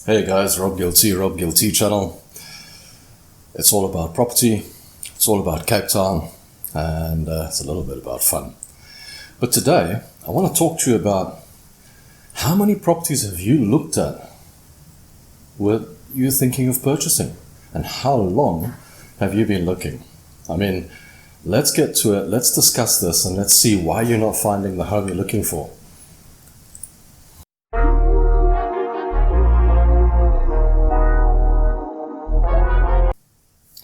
Hey guys, GillT channel. It's all about property, it's all about Cape Town, and it's a little bit about fun. But today, I want to talk to you about how many properties have you looked at with you thinking of purchasing, and how long have you been looking? I mean, let's get to it, let's discuss this, and let's see why you're not finding the home you're looking for.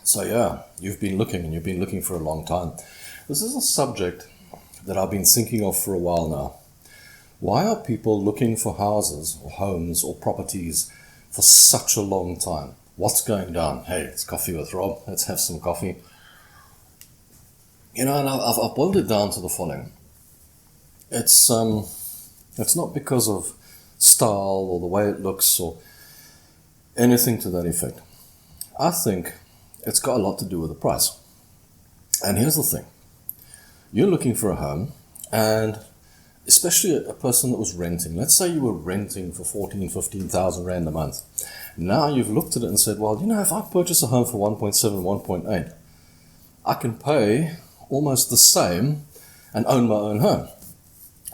So yeah, you've been looking and you've been looking for a long time. This is a subject that I've been thinking of for a while now. Why are people looking for houses or homes or properties for such a long time? What's going down? Hey, it's Coffee with Rob. Let's have some coffee. You know, and I've boiled it down to the following. It's not because of style or the way it looks or anything to that effect. I think it's got a lot to do with the price. And here's the thing. You're looking for a home, and especially a person that was renting. Let's say you were renting for 14,000, 15,000 Rand a month. Now you've looked at it and said, well, you know, if I purchase a home for 1.7, 1.8, I can pay almost the same and own my own home.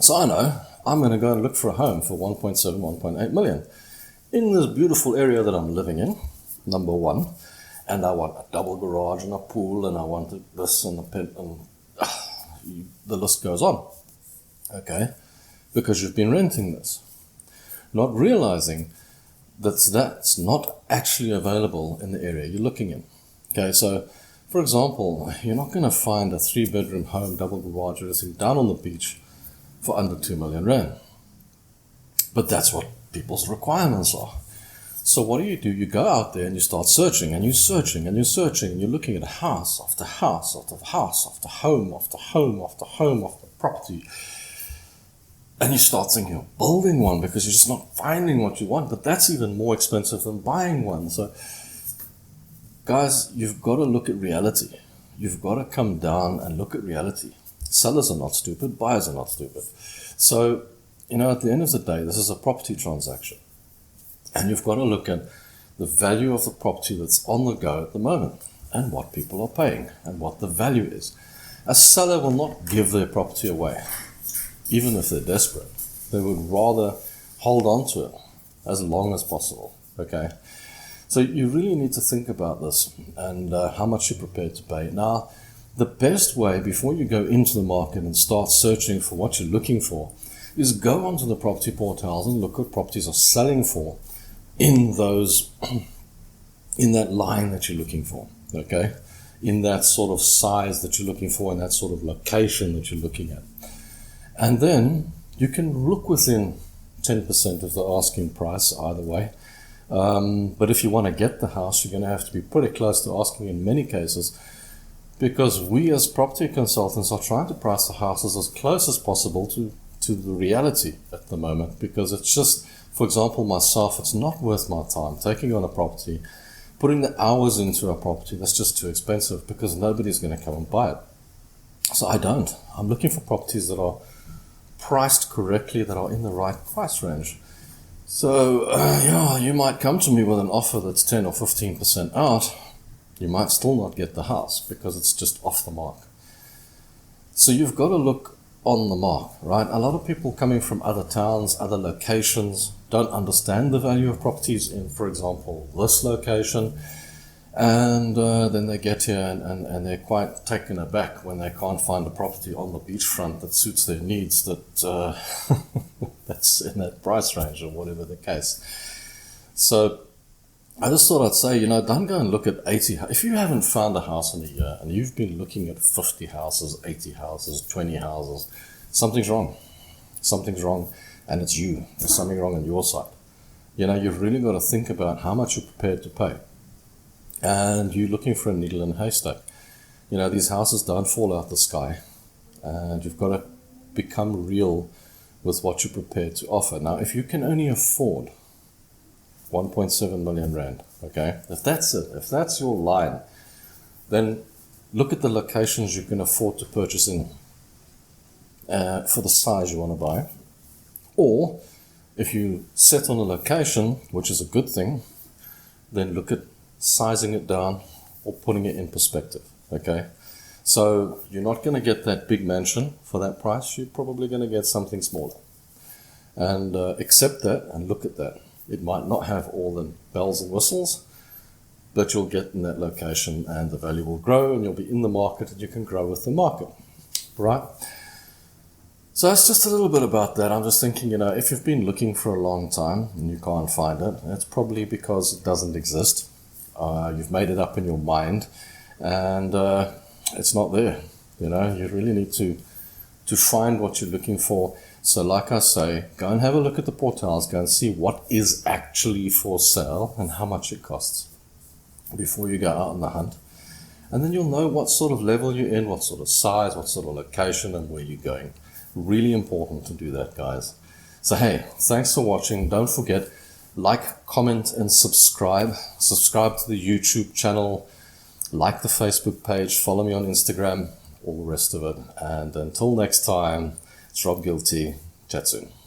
So I know I'm going to go and look for a home for 1.7, 1.8 million in this beautiful area that I'm living in, number one. And I want a double garage and a pool, and I want this and a pit, and the list goes on. Okay? Because you've been renting this. Not realizing that that's not actually available in the area you're looking in. Okay, so for example, you're not going to find a 3-bedroom home, double garage, or anything down on the beach for under 2 million Rand. But that's what people's requirements are. So what do? You go out there and you start searching, and you're searching, and you're searching, and you're looking at house after house after house after home after home after home after property. And you start thinking of building one because you're just not finding what you want. But that's even more expensive than buying one. So guys, you've got to look at reality. You've got to come down and look at reality. Sellers are not stupid, buyers are not stupid. So, you know, at the end of the day, this is a property transaction. And you've got to look at the value of the property that's on the go at the moment and what people are paying and what the value is. A seller will not give their property away, even if they're desperate. They would rather hold on to it as long as possible, okay? So you really need to think about this and how much you're prepared to pay. Now, the best way before you go into the market and start searching for what you're looking for is go onto the property portals and look what properties are selling for in those, in that line that you're looking for, okay? In that sort of size that you're looking for, in that sort of location that you're looking at. And then you can look within 10% of the asking price either way. But if you want to get the house, you're going to have to be pretty close to asking in many cases, because we as property consultants are trying to price the houses as close as possible to the reality at the moment, because it's just, for example, myself, it's not worth my time taking on a property, putting the hours into a property. That's just too expensive because nobody's going to come and buy it. So I don't. I'm looking for properties that are priced correctly, that are in the right price range. So, yeah, you might come to me with an offer that's 10 or 15% out. You might still not get the house because it's just off the mark. So you've got to look on the mark, right? A lot of people coming from other towns, other locations, don't understand the value of properties in, for example, this location. And then they get here and they're quite taken aback when they can't find a property on the beachfront that suits their needs, that that's in that price range or whatever the case. So I just thought I'd say, you know, don't go and look at 80. If you haven't found a house in a year and you've been looking at 50 houses, 80 houses, 20 houses, something's wrong. Something's wrong, and it's you. There's something wrong on your side. You know, you've really got to think about how much you're prepared to pay. And you're looking for a needle in a haystack. You know, these houses don't fall out the sky, and you've got to become real with what you're prepared to offer. Now, if you can only afford 1.7 million Rand, okay? If that's it, if that's your line, then look at the locations you can afford to purchase in for the size you want to buy. Or If you set on a location, which is a good thing, then look at sizing it down or putting it in perspective, okay? So you're not going to get that big mansion for that price. You're probably going to get something smaller. And accept that and look at that. It might not have all the bells and whistles, but you'll get in that location and the value will grow and you'll be in the market and you can grow with the market, right? So it's just a little bit about that. I'm just thinking, if you've been looking for a long time and you can't find it, it's probably because it doesn't exist. You've made it up in your mind and it's not there. You really need to find what you're looking for. So like I say, go and have a look at the portals, go and see what is actually for sale and how much it costs before you go out on the hunt. And then you'll know what sort of level you're in, what sort of size, what sort of location, and where you're going. Really important to do that, guys. So hey, thanks for watching. Don't forget, like, comment, and subscribe. Subscribe to the YouTube channel, like the Facebook page, follow me on Instagram, all the rest of it. And until next time, it's Rob GillT. Chat soon.